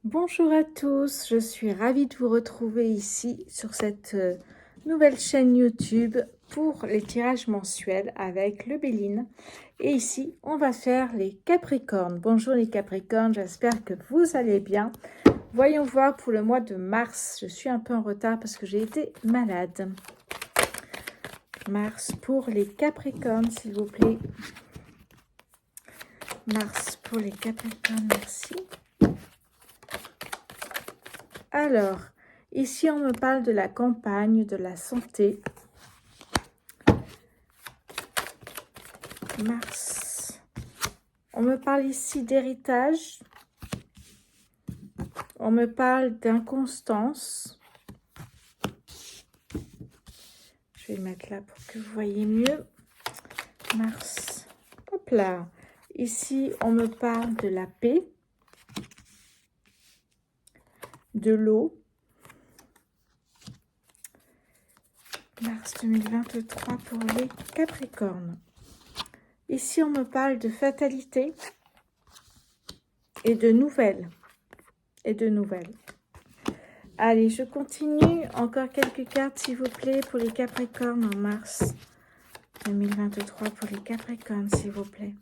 Bonjour à tous, je suis ravie de vous retrouver ici sur cette nouvelle chaîne YouTube pour les tirages mensuels avec le Béline. Et ici, on va faire les Capricornes. Bonjour les Capricornes, j'espère que vous allez bien. Voyons voir pour le mois de mars. Je suis un peu en retard parce que j'ai été malade. Mars pour les Capricornes, s'il vous plaît. Mars pour les Capricornes, merci. Alors, ici, on me parle de la campagne, de la santé. Mars. On me parle ici d'héritage. On me parle d'inconstance. Je vais le mettre là pour que vous voyez mieux. Mars. Hop là. Ici, on me parle de la paix. De l'eau. Mars 2023 pour les Capricornes. Ici, on me parle de fatalité et de nouvelles. Allez, je continue. Encore quelques cartes, s'il vous plaît, pour les Capricornes en mars 2023 pour les Capricornes, s'il vous plaît.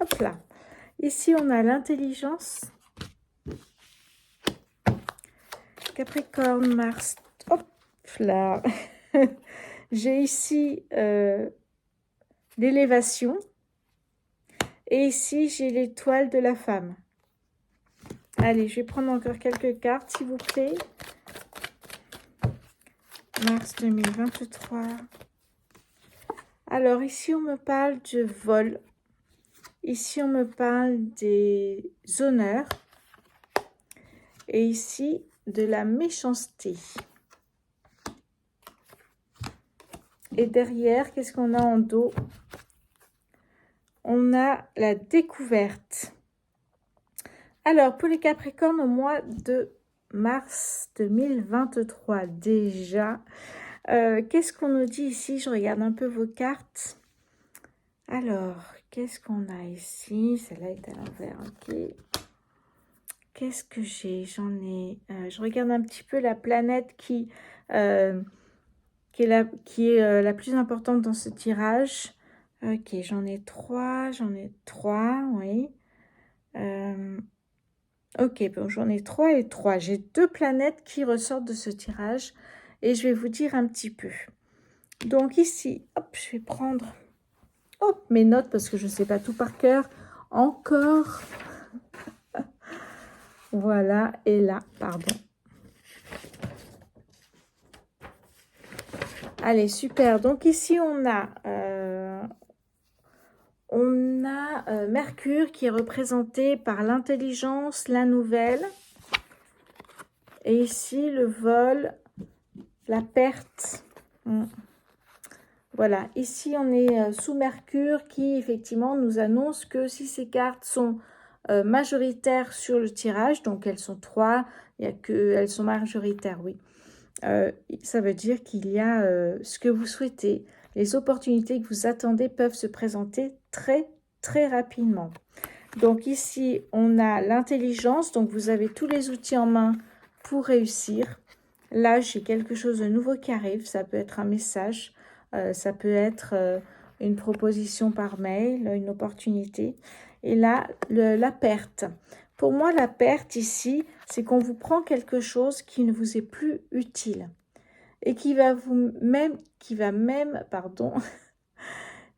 Hop là. Ici, on a l'intelligence. Capricorne, Mars. Hop là. J'ai ici l'élévation. Et ici, j'ai l'étoile de la femme. Allez, je vais prendre encore quelques cartes, s'il vous plaît. Mars 2023. Alors, ici, on me parle de vol. Ici, on me parle des honneurs. Et ici, de la méchanceté. Et derrière, qu'est-ce qu'on a en dos? On a la découverte. Alors, pour les Capricornes, au mois de mars 2023, déjà, qu'est-ce qu'on nous dit ici? Je regarde un peu vos cartes. Alors, qu'est-ce qu'on a ici? Celle-là est à l'envers, ok. Qu'est-ce que j'ai? Je regarde un petit peu la planète qui est la plus importante dans ce tirage. Ok, j'en ai trois, oui. Ok, bon, j'en ai 3 et 3. J'ai 2 planètes qui ressortent de ce tirage et je vais vous dire un petit peu. Donc ici, hop, je vais prendre mes notes parce que je ne sais pas tout par cœur encore. Voilà, et là, pardon. Allez, super. Donc ici, on a Mercure qui est représenté par l'intelligence, la nouvelle. Et ici, le vol, la perte. Voilà, ici, on est sous Mercure qui, effectivement, nous annonce que si ces cartes sont majoritaires sur le tirage, donc elles sont 3, elles sont majoritaires, oui. Ça veut dire qu'il y a ce que vous souhaitez. Les opportunités que vous attendez peuvent se présenter très, très rapidement. Donc ici, on a l'intelligence. Donc, vous avez tous les outils en main pour réussir. Là, j'ai quelque chose de nouveau qui arrive. Ça peut être un message. Ça peut être une proposition par mail, une opportunité. Et là, la perte. Pour moi, la perte ici, c'est qu'on vous prend quelque chose qui ne vous est plus utile. Et qui va même,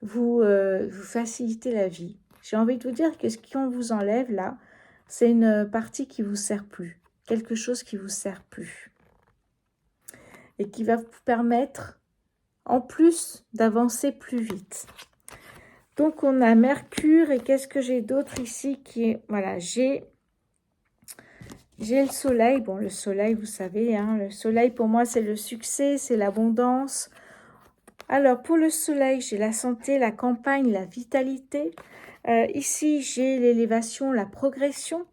vous faciliter la vie. J'ai envie de vous dire que ce qu'on vous enlève là, c'est une partie qui vous sert plus. Quelque chose qui vous sert plus. Et qui va vous permettre, en plus, d'avancer plus vite. Donc, on a Mercure. Et qu'est-ce que j'ai d'autre ici qui est... Voilà, j'ai le soleil. Bon, le soleil, vous savez, hein, le soleil, pour moi, c'est le succès, c'est l'abondance. Alors, pour le soleil, j'ai la santé, la campagne, la vitalité. Ici, j'ai l'élévation, la progression.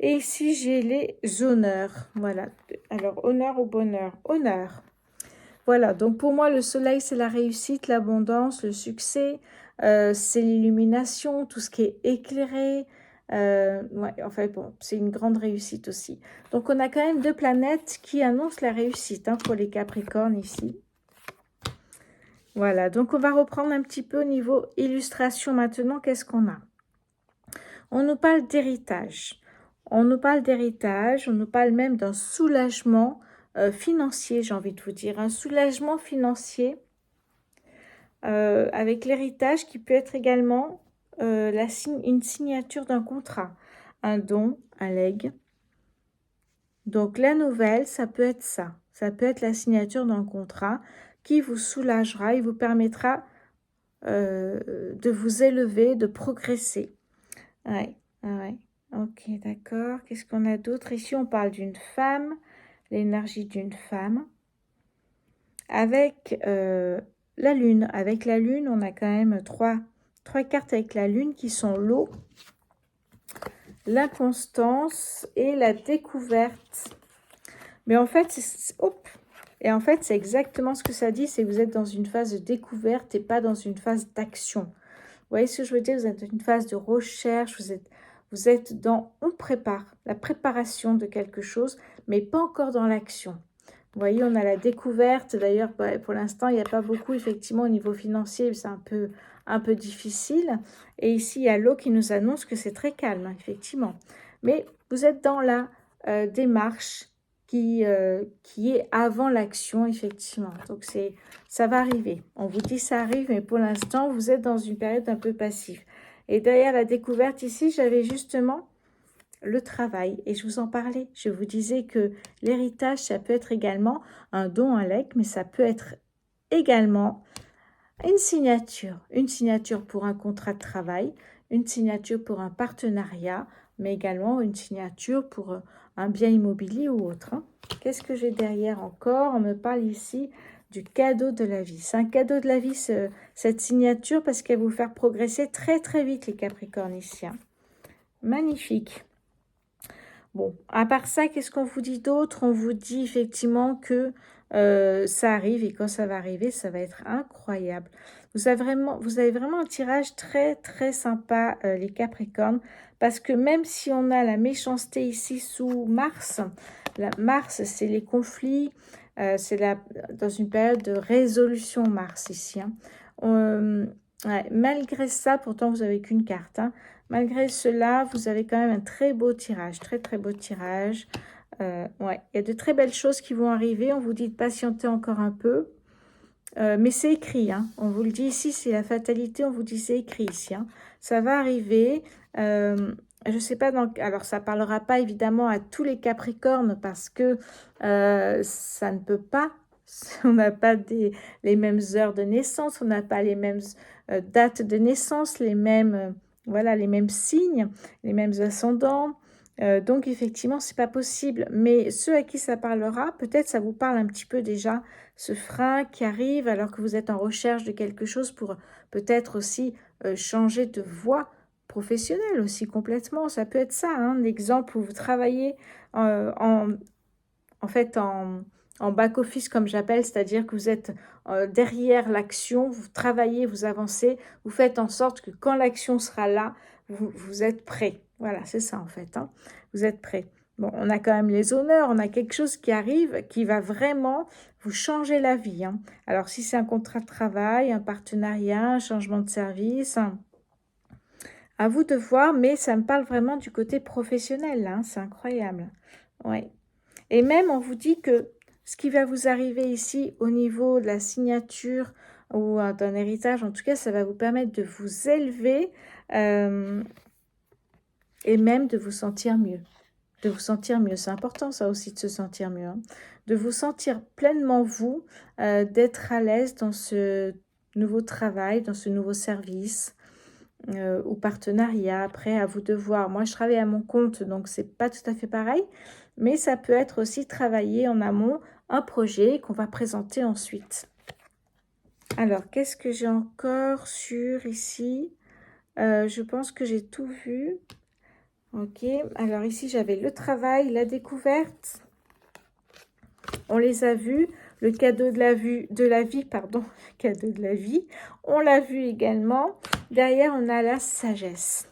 Et ici, j'ai les honneurs. Voilà. Alors, honneur ou bonheur? Honneur. Voilà. Donc, pour moi, le soleil, c'est la réussite, l'abondance, le succès. C'est l'illumination, tout ce qui est éclairé. Ouais, enfin bon, c'est une grande réussite aussi. Donc, on a quand même 2 planètes qui annoncent la réussite hein, pour les Capricornes ici. Voilà, donc on va reprendre un petit peu au niveau illustration maintenant. Qu'est-ce qu'on a? On nous parle d'héritage. On nous parle d'héritage, on nous parle même d'un soulagement financier, j'ai envie de vous dire. Un soulagement financier avec l'héritage qui peut être également une signature d'un contrat, un don, un legs. Donc la nouvelle, ça peut être ça. Ça peut être la signature d'un contrat qui vous soulagera et vous permettra de vous élever, de progresser. Ouais, ouais. Ok, d'accord. Qu'est-ce qu'on a d'autre? Ici, on parle d'une femme, l'énergie d'une femme. Avec la lune. Avec la lune, on a quand même trois cartes avec la lune qui sont l'eau, l'inconstance et la découverte. Mais en fait, c'est exactement ce que ça dit, c'est que vous êtes dans une phase de découverte et pas dans une phase d'action. Vous voyez ce que je veux dire? Vous êtes dans une phase de recherche, vous êtes dans, on prépare, la préparation de quelque chose, mais pas encore dans l'action. Vous voyez, on a la découverte. D'ailleurs, pour l'instant, il n'y a pas beaucoup, effectivement, au niveau financier, c'est un peu difficile. Et ici, il y a l'eau qui nous annonce que c'est très calme, hein, effectivement. Mais vous êtes dans la démarche qui est avant l'action, effectivement. Donc, ça va arriver. On vous dit ça arrive, mais pour l'instant, vous êtes dans une période un peu passive. Et derrière la découverte, ici, j'avais justement le travail. Et je vous en parlais. Je vous disais que l'héritage, ça peut être également un don, un legs, mais ça peut être également une signature. Une signature pour un contrat de travail, une signature pour un partenariat, mais également une signature pour un bien immobilier ou autre. Hein. Qu'est-ce que j'ai derrière encore? On me parle ici du cadeau de la vie. C'est un cadeau de la vie, cette signature, parce qu'elle va vous faire progresser très très vite, les Capricorniciens. Magnifique. Bon, à part ça, qu'est-ce qu'on vous dit d'autre? On vous dit effectivement que ça arrive et quand ça va arriver, ça va être incroyable. Vous avez vraiment un tirage très très sympa, les Capricornes, parce que même si on a la méchanceté ici sous Mars, Mars c'est les conflits, c'est dans une période de résolution Mars ici. Hein. Ouais, malgré ça, pourtant vous n'avez qu'une carte, hein. Malgré cela, vous avez quand même un très beau tirage, très très beau tirage. Ouais, il y a de très belles choses qui vont arriver. On vous dit de patienter encore un peu. Mais c'est écrit, hein. On vous le dit ici, c'est la fatalité. On vous dit c'est écrit ici. Hein. Ça va arriver. Je ne sais pas, alors ça ne parlera pas évidemment à tous les Capricornes parce que ça ne peut pas. On n'a pas les mêmes heures de naissance, on n'a pas les mêmes dates de naissance, les mêmes... Voilà, les mêmes signes, les mêmes ascendants. Donc, effectivement, c'est pas possible. Mais ceux à qui ça parlera, peut-être ça vous parle un petit peu déjà, ce frein qui arrive alors que vous êtes en recherche de quelque chose pour peut-être aussi changer de voie professionnelle aussi complètement. Ça peut être ça, hein, l'exemple où vous travaillez en fait en back-office comme j'appelle, c'est-à-dire que vous êtes derrière l'action, vous travaillez, vous avancez, vous faites en sorte que quand l'action sera là, vous êtes prêt. Voilà, c'est ça en fait, hein. Vous êtes prêt. Bon, on a quand même les honneurs, on a quelque chose qui arrive, qui va vraiment vous changer la vie. Hein. Alors, si c'est un contrat de travail, un partenariat, un changement de service, hein, à vous de voir, mais ça me parle vraiment du côté professionnel, hein, c'est incroyable. Ouais. Et même, on vous dit que ce qui va vous arriver ici au niveau de la signature ou d'un héritage, en tout cas, ça va vous permettre de vous élever et même de vous sentir mieux. De vous sentir mieux, c'est important ça aussi de se sentir mieux. Hein. De vous sentir pleinement vous, d'être à l'aise dans ce nouveau travail, dans ce nouveau service ou partenariat. Après, à vous de voir. Moi, je travaille à mon compte, donc c'est pas tout à fait pareil. Mais ça peut être aussi travailler en amont un projet qu'on va présenter ensuite. Alors, qu'est-ce que j'ai encore sur ici? Je pense que j'ai tout vu. Ok, alors ici, j'avais le travail, la découverte. On les a vus. Le cadeau de la vie, pardon, le cadeau de la vie. On l'a vu également. Derrière, on a la sagesse.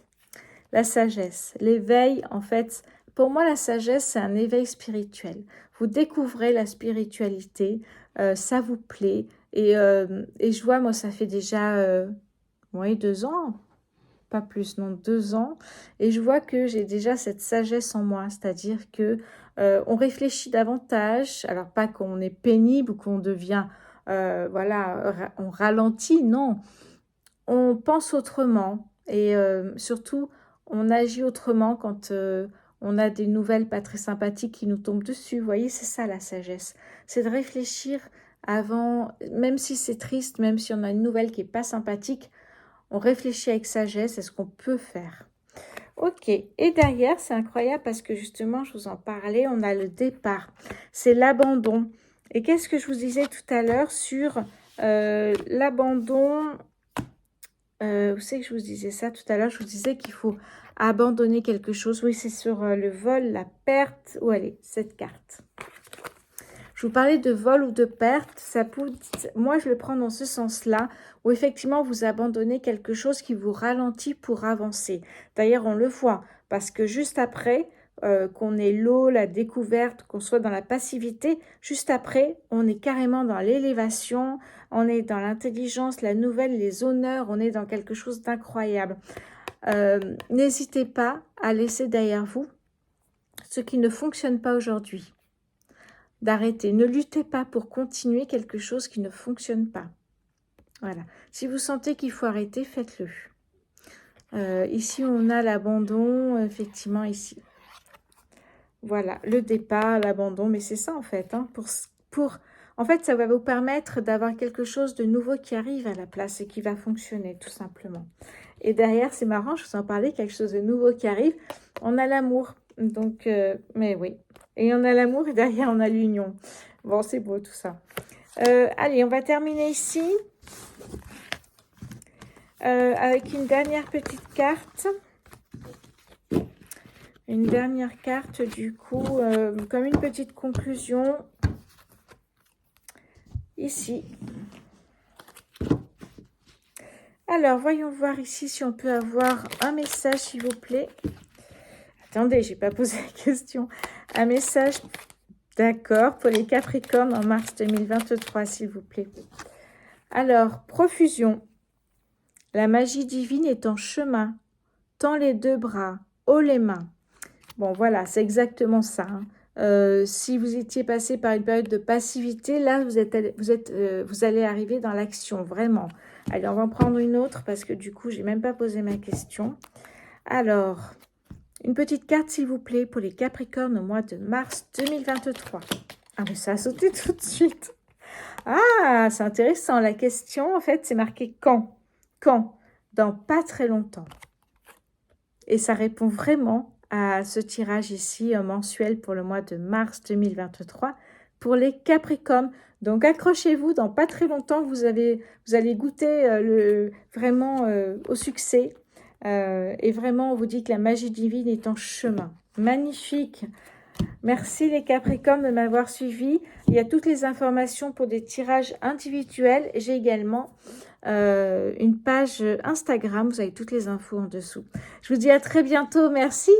la sagesse, l'éveil. En fait, pour moi, la sagesse, c'est un éveil spirituel. Vous découvrez la spiritualité, ça vous plaît. Et je vois, moi, ça fait déjà 2 ans, pas plus, non, 2 ans. Et je vois que j'ai déjà cette sagesse en moi, c'est-à-dire que on réfléchit davantage. Alors, pas qu'on est pénible ou qu'on devient, voilà, on ralentit, non. On pense autrement et surtout, on agit autrement quand on a des nouvelles pas très sympathiques qui nous tombent dessus. Vous voyez, c'est ça la sagesse. C'est de réfléchir avant, même si c'est triste, même si on a une nouvelle qui n'est pas sympathique, on réfléchit avec sagesse à ce qu'on peut faire. Ok, et derrière, c'est incroyable parce que justement, je vous en parlais, on a le départ. C'est l'abandon. Et qu'est-ce que je vous disais tout à l'heure sur l'abandon? Vous savez que je vous disais ça tout à l'heure, je vous disais qu'il faut abandonner quelque chose. Oui, c'est sur le vol, la perte. Où elle est, cette carte? Je vous parlais de vol ou de perte. Moi, je le prends dans ce sens-là, où effectivement, vous abandonnez quelque chose qui vous ralentit pour avancer. D'ailleurs, on le voit, parce que juste après, qu'on ait l'eau, la découverte, qu'on soit dans la passivité, juste après, on est carrément dans l'élévation, on est dans l'intelligence, la nouvelle, les honneurs, on est dans quelque chose d'incroyable. N'hésitez pas à laisser derrière vous ce qui ne fonctionne pas aujourd'hui. D'arrêter. Ne luttez pas pour continuer quelque chose qui ne fonctionne pas. Voilà. Si vous sentez qu'il faut arrêter, faites-le. Ici, on a l'abandon, effectivement, ici. Voilà, le départ, l'abandon, mais c'est ça en fait. Hein, en fait, ça va vous permettre d'avoir quelque chose de nouveau qui arrive à la place et qui va fonctionner, tout simplement. Et derrière, c'est marrant, je vous en parlais, quelque chose de nouveau qui arrive. On a l'amour, donc, mais oui. Et on a l'amour et derrière, on a l'union. Bon, c'est beau tout ça. Allez, on va terminer ici avec une dernière petite carte. Une dernière carte, du coup, comme une petite conclusion. Ici. Alors, voyons voir ici si on peut avoir un message, s'il vous plaît. Attendez, je n'ai pas posé la question. Un message, d'accord, pour les Capricornes en mars 2023, s'il vous plaît. Alors, profusion. La magie divine est en chemin. Tends les 2 bras, haut les mains. Bon, voilà, c'est exactement ça. Hein. Si vous étiez passé par une période de passivité, là, vous allez arriver dans l'action, vraiment. Allez, on va en prendre une autre parce que du coup, je n'ai même pas posé ma question. Alors, une petite carte, s'il vous plaît, pour les Capricornes au mois de mars 2023. Ah, mais ça a sauté tout de suite. Ah, c'est intéressant. La question, en fait, c'est marqué quand. Quand? Dans pas très longtemps. Et ça répond vraiment à ce tirage ici mensuel pour le mois de mars 2023 pour les Capricornes. Donc accrochez-vous, dans pas très longtemps, vous allez goûter vraiment au succès. Et vraiment, on vous dit que la magie divine est en chemin. Magnifique! Merci les Capricornes de m'avoir suivi. Il y a toutes les informations pour des tirages individuels. J'ai également une page Instagram. Vous avez toutes les infos en dessous. Je vous dis à très bientôt. Merci.